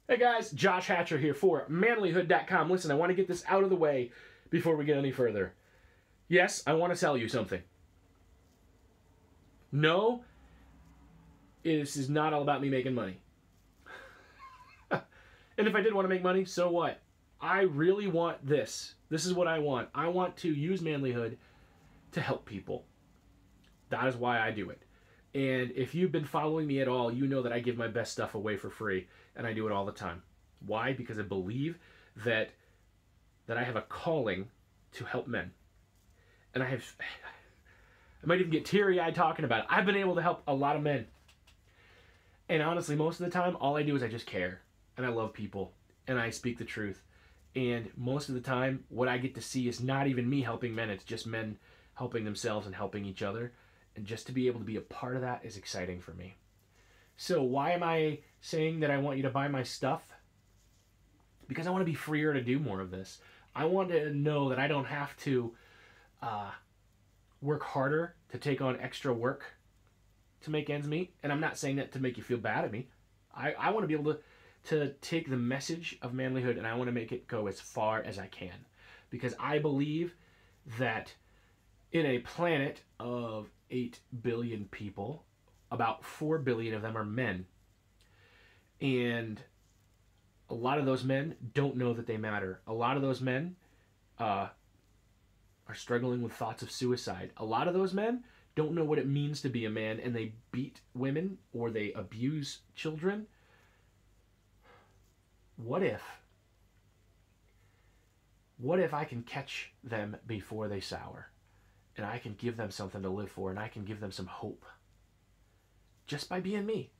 Hey guys, Josh Hatcher here for Manlihood.com. Listen, I want to get this out of the way before we get any further. Yes, I want to sell you something. No, this is not all about me making money. And if I did want to make money, so what? I really want this. This is what I want. I want to use Manlihood to help people. That is why I do it. And if you've been following me at all, you know that I give my best stuff away for free, and I do it all the time. Why? Because I believe that I have a calling to help men. And I might even get teary-eyed talking about it. I've been able to help a lot of men. And honestly, most of the time, all I do is I just care. And I love people. And I speak the truth. And most of the time, what I get to see is not even me helping men. It's just men helping themselves and helping each other. And just to be able to be a part of that is exciting for me. So why am I saying that I want you to buy my stuff? Because I want to be freer to do more of this. I want to know that I don't have to work harder to take on extra work to make ends meet. And I'm not saying that to make you feel bad at me. I want to be able to take the message of manlyhood and I want to make it go as far as I can. Because I believe that in a planet of 8 billion people, about 4 billion of them are men. And a lot of those men don't know that they matter. A lot of those men are struggling with thoughts of suicide. A lot of those men don't know what it means to be a man, and they beat women or they abuse children. What if I can catch them before they sour? And I can give them something to live for, and I can give them some hope. Just by being me.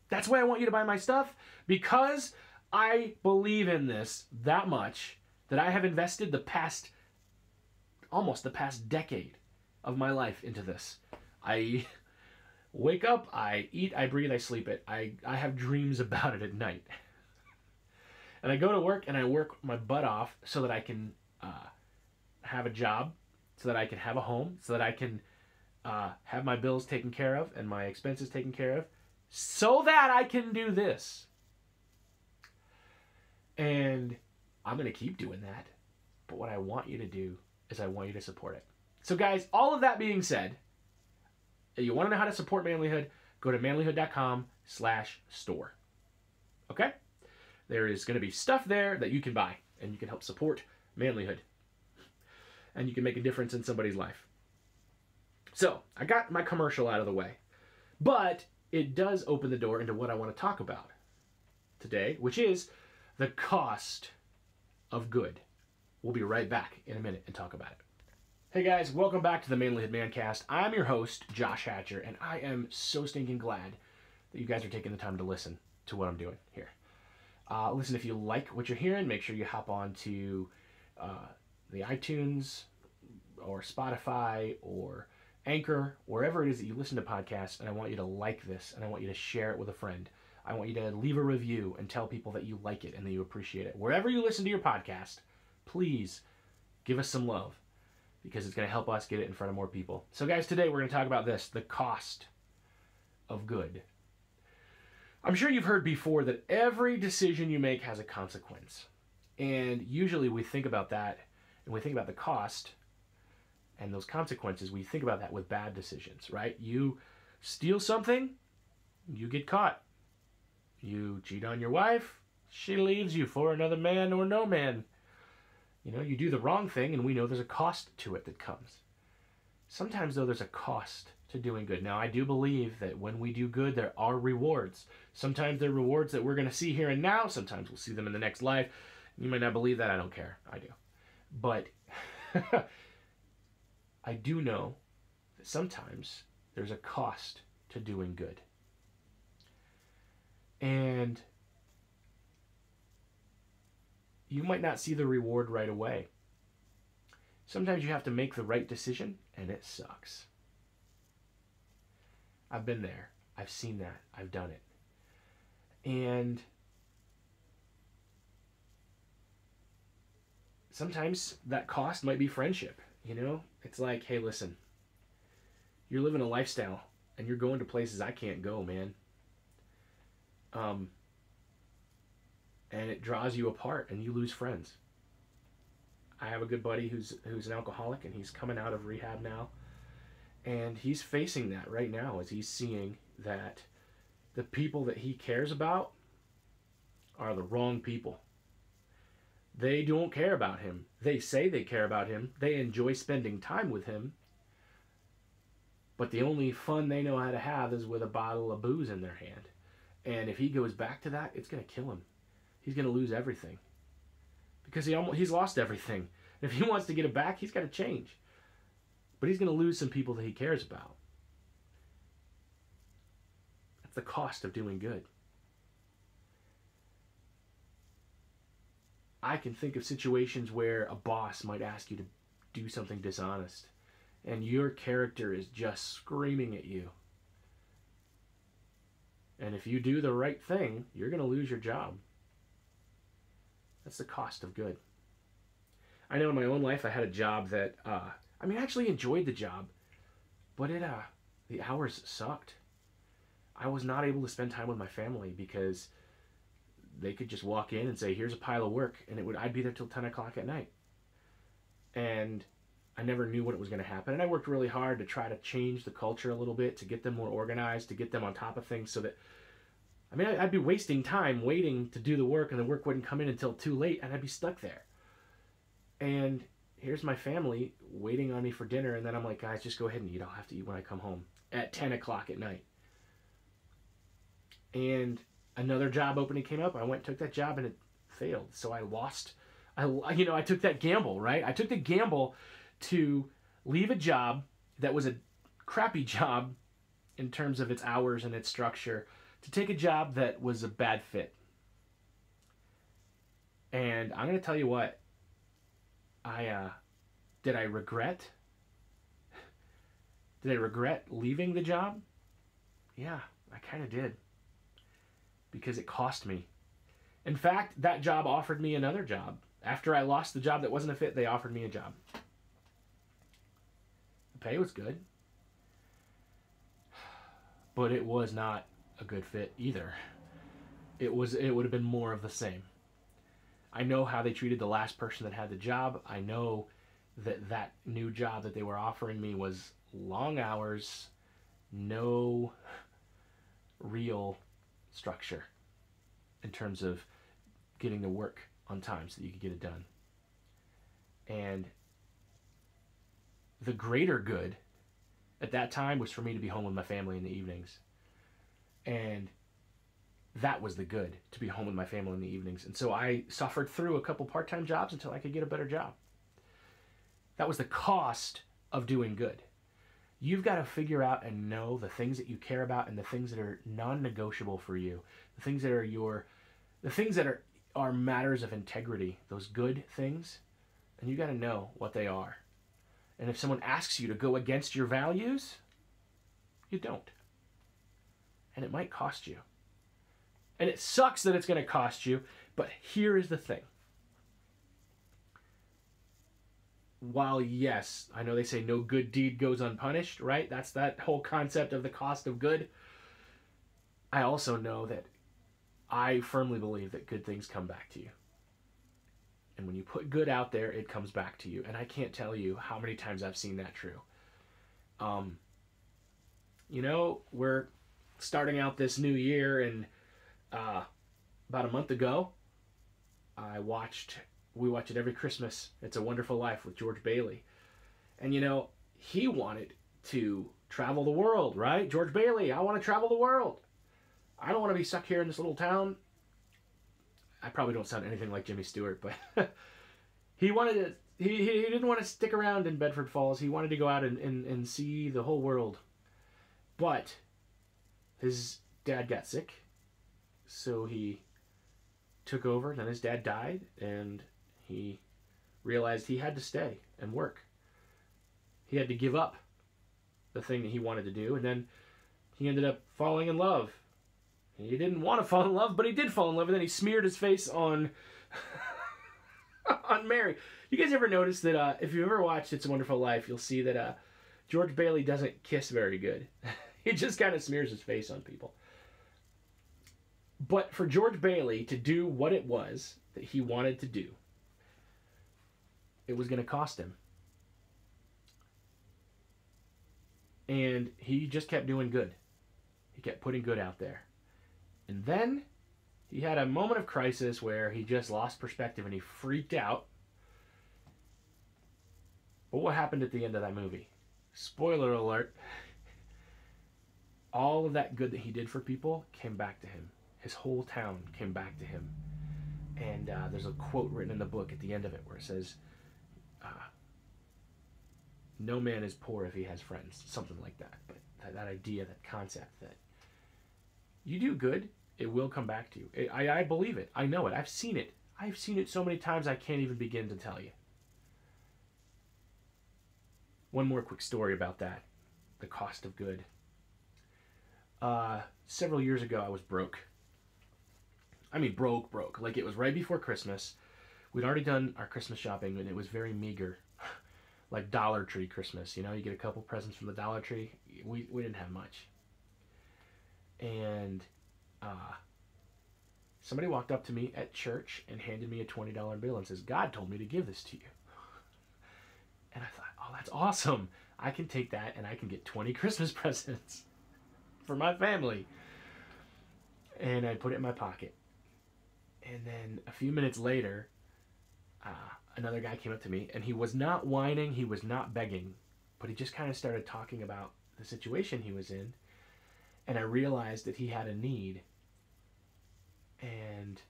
That's why I want you to buy my stuff, because I believe in this that much that I have invested almost the past decade of my life into this. I wake up, I eat, I breathe, I sleep it. I have dreams about it at night. And I go to work and I work my butt off so that I can have a job, so that I can have a home, so that I can have my bills taken care of and my expenses taken care of, so that I can do this. And I'm going to keep doing that. But what I want you to do is I want you to support it. So guys, all of that being said, if you want to know how to support Manlihood, go to manlihood.com/store. Okay? There is going to be stuff there that you can buy, and you can help support Manlihood. And you can make a difference in somebody's life. So, I got my commercial out of the way. But it does open the door into what I want to talk about today, which is the cost of good. We'll be right back in a minute and talk about it. Hey guys, welcome back to the Manlihood ManCast. I'm your host, Josh Hatcher, and I am so stinking glad that you guys are taking the time to listen to what I'm doing here. Listen, if you like what you're hearing, make sure you hop on to the iTunes or Spotify or Anchor, wherever it is that you listen to podcasts, and I want you to like this, and I want you to share it with a friend. I want you to leave a review and tell people that you like it and that you appreciate it. Wherever you listen to your podcast, please give us some love, because it's going to help us get it in front of more people. So guys, today we're going to talk about this, the cost of good. I'm sure you've heard before that every decision you make has a consequence. And usually we think about that, and we think about the cost and those consequences. We think about that with bad decisions, right? You steal something, you get caught. You cheat on your wife, she leaves you for another man or no man. You know, you do the wrong thing, and we know there's a cost to it that comes. Sometimes, though, there's a cost to doing good. Now, I do believe that when we do good, there are rewards. Sometimes they're rewards that we're going to see here and now. Sometimes we'll see them in the next life. You might not believe that. I don't care. I do. But I do know that sometimes there's a cost to doing good. And you might not see the reward right away. Sometimes you have to make the right decision, and it sucks. I've been there. I've seen that. I've done it. And sometimes that cost might be friendship. You know, it's like, hey, listen, you're living a lifestyle and you're going to places I can't go, man. and it draws you apart, and you lose friends. I have a good buddy who's an alcoholic, and he's coming out of rehab now, and he's facing that right now as he's seeing that the people that he cares about are the wrong people. They don't care about him. They say they care about him. They enjoy spending time with him. But the only fun they know how to have is with a bottle of booze in their hand. And if he goes back to that, it's going to kill him. He's going to lose everything. Because he's lost everything. And if he wants to get it back, he's got to change. But he's going to lose some people that he cares about. That's the cost of doing good. I can think of situations where a boss might ask you to do something dishonest, and your character is just screaming at you. And if you do the right thing, you're going to lose your job. That's the cost of good. I know in my own life I had a job that, I actually enjoyed the job, but the hours sucked. I was not able to spend time with my family because they could just walk in and say, here's a pile of work, and I'd be there till 10 o'clock at night. And I never knew when it was going to happen. And I worked really hard to try to change the culture a little bit, to get them more organized, to get them on top of things so that, I'd be wasting time waiting to do the work, and the work wouldn't come in until too late, and I'd be stuck there. And here's my family waiting on me for dinner, and then I'm like, guys, just go ahead and eat. I'll have to eat when I come home at 10 o'clock at night. And another job opening came up. I went and took that job, and it failed. So I lost. I took that gamble, right? I took the gamble to leave a job that was a crappy job in terms of its hours and its structure, to take a job that was a bad fit. And I'm going to tell you what, did I regret leaving the job? Yeah, I kind of did. Because it cost me. In fact, that job offered me another job. After I lost the job that wasn't a fit, they offered me a job. The pay was good. But it was not a good fit either. It would have been more of the same. I know how they treated the last person that had the job. I know that new job that they were offering me was long hours, no real structure in terms of getting the work on time so that you could get it done. And the greater good at that time was for me to be home with my family in the evenings. And that was the good, to be home with my family in the evenings. And so I suffered through a couple part-time jobs until I could get a better job. That was the cost of doing good. You've got to figure out and know the things that you care about and the things that are non-negotiable for you. The things that are matters of integrity, those good things. And you got to know what they are. And if someone asks you to go against your values, you don't. And it might cost you. And it sucks that it's going to cost you, but here is the thing. While, yes, I know they say no good deed goes unpunished, right? That's that whole concept of the cost of good. I also know that I firmly believe that good things come back to you. And when you put good out there, it comes back to you. And I can't tell you how many times I've seen that true. We're starting out this new year, and about a month ago, we watch it every Christmas. It's a Wonderful Life with George Bailey. And he wanted to travel the world, right? George Bailey, I want to travel the world. I don't want to be stuck here in this little town. I probably don't sound anything like Jimmy Stewart, but he didn't want to stick around in Bedford Falls. He wanted to go out and see the whole world. But his dad got sick, so he took over. Then his dad died, and he realized he had to stay and work. He had to give up the thing that he wanted to do, and then he ended up falling in love. He didn't want to fall in love, but he did fall in love, and then he smeared his face on on Mary. You guys ever notice that if you've ever watched It's a Wonderful Life, you'll see that George Bailey doesn't kiss very good. He just kind of smears his face on people. But for George Bailey to do what it was that he wanted to do, it was going to cost him. And he just kept doing good. He kept putting good out there. And then he had a moment of crisis where he just lost perspective and he freaked out. But what happened at the end of that movie? Spoiler alert. All of that good that he did for people came back to him. His whole town came back to him. And there's a quote written in the book at the end of it where it says, no man is poor if he has friends. Something like that. But that idea, that concept that you do good, it will come back to you. I believe it. I know it. I've seen it. I've seen it so many times I can't even begin to tell you. One more quick story about that. The cost of good. Several years ago, I was broke. I mean, broke. Like, it was right before Christmas. We'd already done our Christmas shopping, and it was very meager. Like Dollar Tree Christmas, you know? You get a couple presents from the Dollar Tree. We didn't have much. And somebody walked up to me at church and handed me a $20 bill and says, God told me to give this to you. And I thought, oh, that's awesome. I can take that and I can get 20 Christmas presents for my family. And I put it in my pocket. And then a few minutes later, another guy came up to me, and he was not whining, he was not begging, but he just kind of started talking about the situation he was in. And I realized that he had a need. And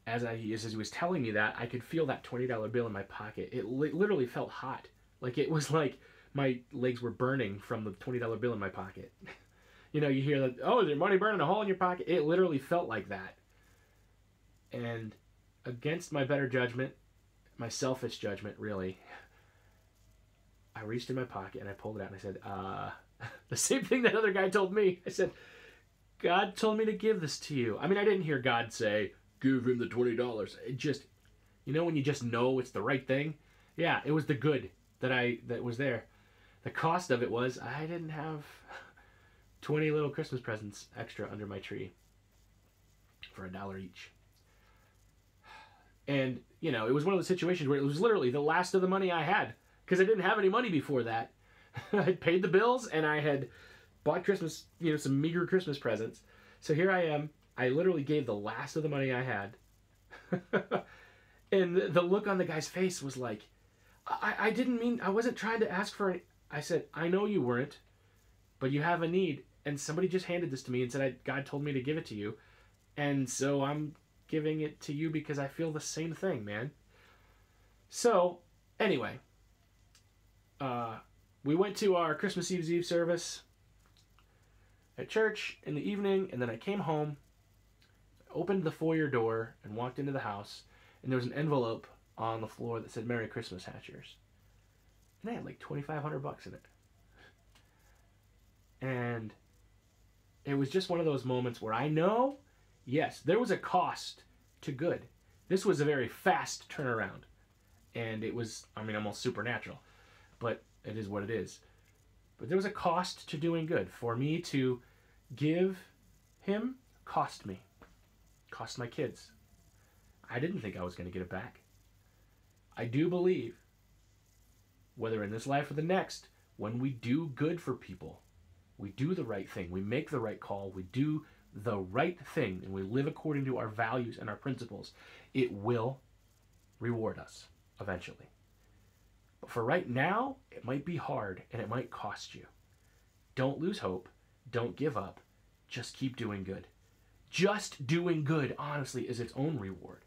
as he was telling me that, I could feel that $20 bill in my pocket. It literally felt hot. Like, it was like my legs were burning from the $20 bill in my pocket. You know, you hear that, oh, is your money burning a hole in your pocket? It literally felt like that. And against my better judgment, my selfish judgment, really, I reached in my pocket and I pulled it out and I said, the same thing that other guy told me. I said, God told me to give this to you. I mean, I didn't hear God say, give him the $20. It just, you know, when you just know it's the right thing? Yeah, it was the good that was there. The cost of it was I didn't have 20 little Christmas presents extra under my tree for $1 each. And, you know, it was one of those situations where it was literally the last of the money I had because I didn't have any money before that. I had paid the bills and I had bought Christmas, you know, some meager Christmas presents. So here I am. I literally gave the last of the money I had. And the look on the guy's face was like, I didn't mean, I wasn't trying to ask for it. I said, I know you weren't, but you have a need. And somebody just handed this to me and said, God told me to give it to you. And so I'm giving it to you because I feel the same thing, man. So, anyway, we went to our Christmas Eve service at church in the evening, and then I came home, opened the foyer door, and walked into the house, and there was an envelope on the floor that said, Merry Christmas, Hatchers. And I had like $2,500 in it. And it was just one of those moments where I know, yes, there was a cost to good. This was a very fast turnaround. And it was, I mean, almost supernatural. But it is what it is. But there was a cost to doing good. For me to give him cost me. Cost my kids. I didn't think I was going to get it back. I do believe, whether in this life or the next, when we do good for people, we do the right thing, we make the right call, we do the right thing, and we live according to our values and our principles, it will reward us eventually. But for right now, it might be hard and it might cost you. Don't lose hope. Don't give up. Just keep doing good. Just doing good, honestly, is its own reward.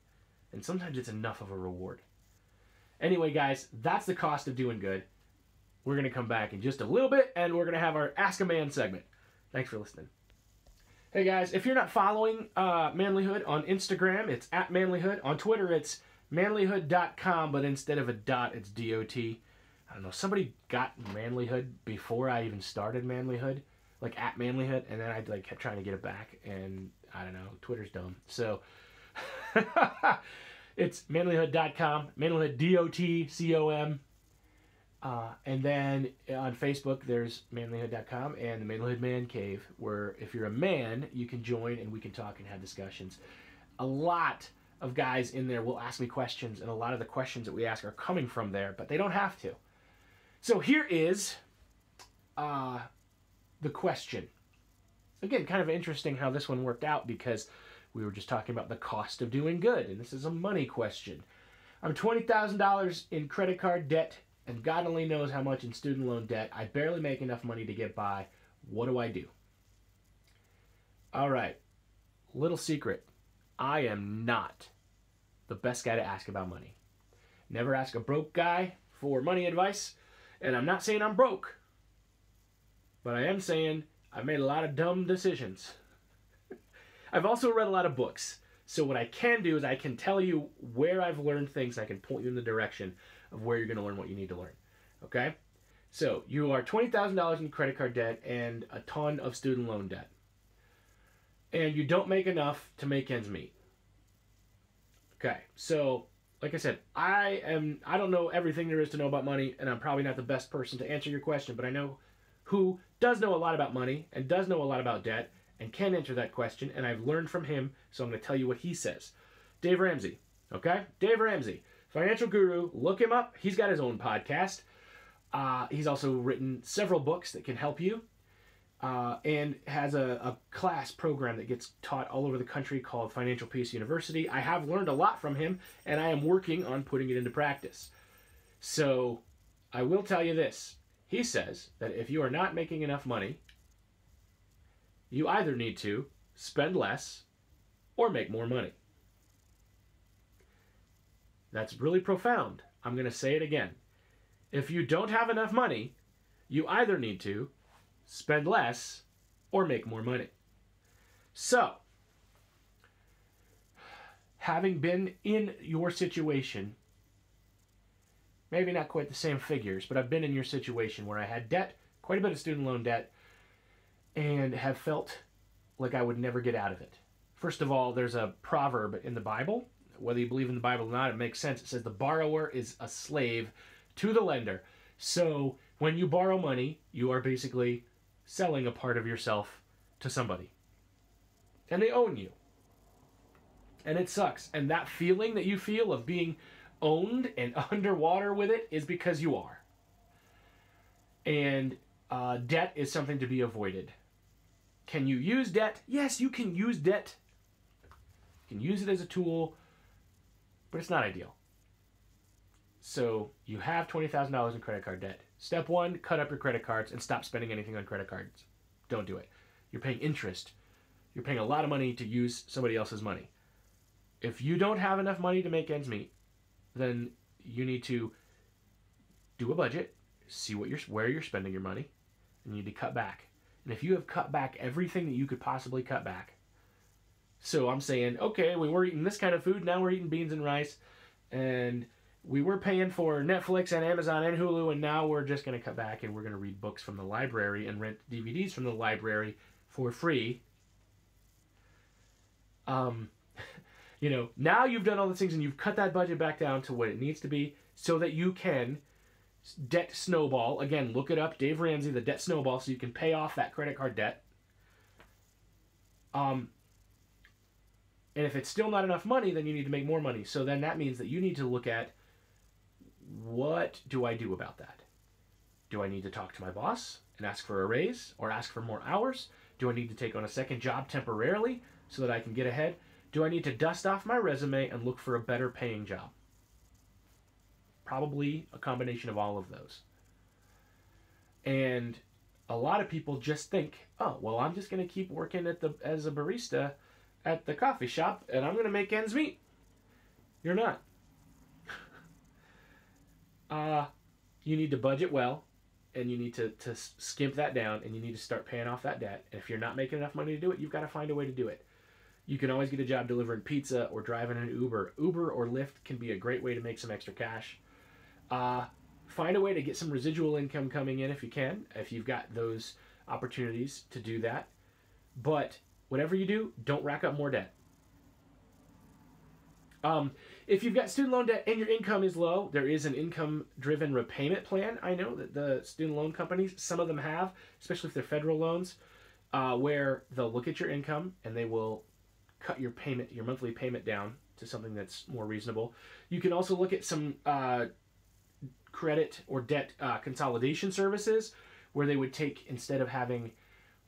And sometimes it's enough of a reward. Anyway, guys, that's the cost of doing good. We're going to come back in just a little bit, and we're going to have our Ask a Man segment. Thanks for listening. Hey, guys, if you're not following Manlihood on Instagram, it's @Manlihood. On Twitter, it's manlihood.com, but instead of a dot, it's DOT. I don't know, somebody got Manlihood before I even started Manlihood, like @Manlihood, and then I kept trying to get it back, and I don't know, Twitter's dumb. So it's manlihood.com, Manlihood, DOTCOM. And then on Facebook, there's manlihood.com and the Manlihood Man Cave, where if you're a man, you can join and we can talk and have discussions. A lot of guys in there will ask me questions, and a lot of the questions that we ask are coming from there, but they don't have to. So here is the question. Again, kind of interesting how this one worked out, because we were just talking about the cost of doing good, and this is a money question. I'm $20,000 in credit card debt, and God only knows how much in student loan debt. I barely make enough money to get by. What do I do? All right, little secret. I am not the best guy to ask about money. Never ask a broke guy for money advice, and I'm not saying I'm broke, but I am saying I've made a lot of dumb decisions. I've also read a lot of books, so what I can do is I can tell you where I've learned things. I can point you in the direction of where you're going to learn what you need to learn. Okay? So you are $20,000 in credit card debt and a ton of student loan debt. And you don't make enough to make ends meet. Okay, so like I said, I don't know everything there is to know about money, and I'm probably not the best person to answer your question, but I know who does know a lot about money and does know a lot about debt and can answer that question, and I've learned from him, so I'm going to tell you what he says. Dave Ramsey, okay? Dave Ramsey, financial guru. Look him up. He's got his own podcast. He's also written several books that can help you, and has a class program that gets taught all over the country called Financial Peace University. I have learned a lot from him, and I am working on putting it into practice. So I will tell you this. He says that if you are not making enough money, you either need to spend less or make more money. That's really profound. I'm going to say it again. If you don't have enough money, you either need to spend less or make more money. So, having been in your situation, maybe not quite the same figures, but I've been in your situation where I had debt, quite a bit of student loan debt, and have felt like I would never get out of it. First of all, there's a proverb in the Bible. Whether you believe in the Bible or not, it makes sense. It says the borrower is a slave to the lender. So when you borrow money, you are basically selling a part of yourself to somebody. And they own you. And it sucks. And that feeling that you feel of being owned and underwater with it is because you are. And debt is something to be avoided. Can you use debt? Yes, you can use debt. You can use it as a tool, but it's not ideal. So you have $20,000 in credit card debt. Step one, cut up your credit cards and stop spending anything on credit cards. Don't do it. You're paying interest. You're paying a lot of money to use somebody else's money. If you don't have enough money to make ends meet, then you need to do a budget, see where you're spending your money, and you need to cut back. And if you have cut back everything that you could possibly cut back, so I'm saying, okay, we were eating this kind of food, now we're eating beans and rice, and we were paying for Netflix and Amazon and Hulu, and now we're just going to cut back and we're going to read books from the library and rent DVDs from the library for free. Now you've done all those things and you've cut that budget back down to what it needs to be so that you can debt snowball. Again, look it up, Dave Ramsey, the debt snowball, so you can pay off that credit card debt. And if it's still not enough money, then you need to make more money. So then that means that you need to look at, what do I do about that? Do I need to talk to my boss and ask for a raise or ask for more hours? Do I need to take on a second job temporarily so that I can get ahead? Do I need to dust off my resume and look for a better paying job? Probably a combination of all of those. And a lot of people just think, oh, well, I'm just going to keep working as a barista at the coffee shop and I'm going to make ends meet. You're not. You need to budget well, and you need to skimp that down, and you need to start paying off that debt. And if you're not making enough money to do it, you've got to find a way to do it. You can always get a job delivering pizza or driving an Uber. Uber or Lyft can be a great way to make some extra cash. Find a way to get some residual income coming in if you can, if you've got those opportunities to do that. But whatever you do, don't rack up more debt. If you've got student loan debt and your income is low, there is an income-driven repayment plan. I know that the student loan companies, some of them have, especially if they're federal loans, where they'll look at your income and they will cut your payment, your monthly payment down to something that's more reasonable. You can also look at some credit or debt consolidation services where they would take, instead of having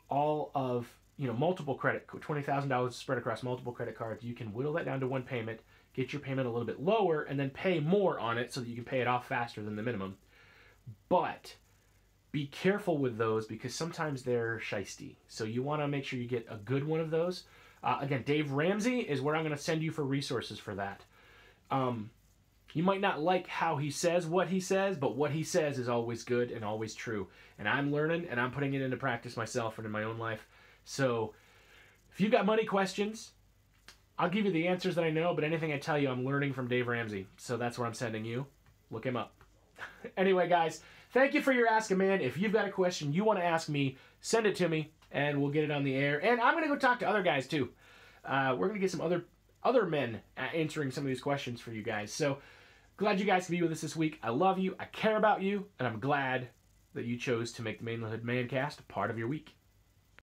all of, multiple credit, $20,000 spread across multiple credit cards, you can whittle that down to one payment, get your payment a little bit lower, and then pay more on it so that you can pay it off faster than the minimum. But be careful with those because sometimes they're shisty. So you want to make sure you get a good one of those. Again, Dave Ramsey is where I'm going to send you for resources for that. You might not like how he says what he says, but what he says is always good and always true. And I'm learning and I'm putting it into practice myself and in my own life. So if you've got money questions, I'll give you the answers that I know, but anything I tell you, I'm learning from Dave Ramsey. So that's where I'm sending you. Look him up. Anyway, guys, thank you for your Ask a Man. If you've got a question you want to ask me, send it to me, and we'll get it on the air. And I'm going to go talk to other guys, too. We're going to get some other men answering some of these questions for you guys. So glad you guys could be with us this week. I love you. I care about you. And I'm glad that you chose to make the Manlihood ManCast part of your week.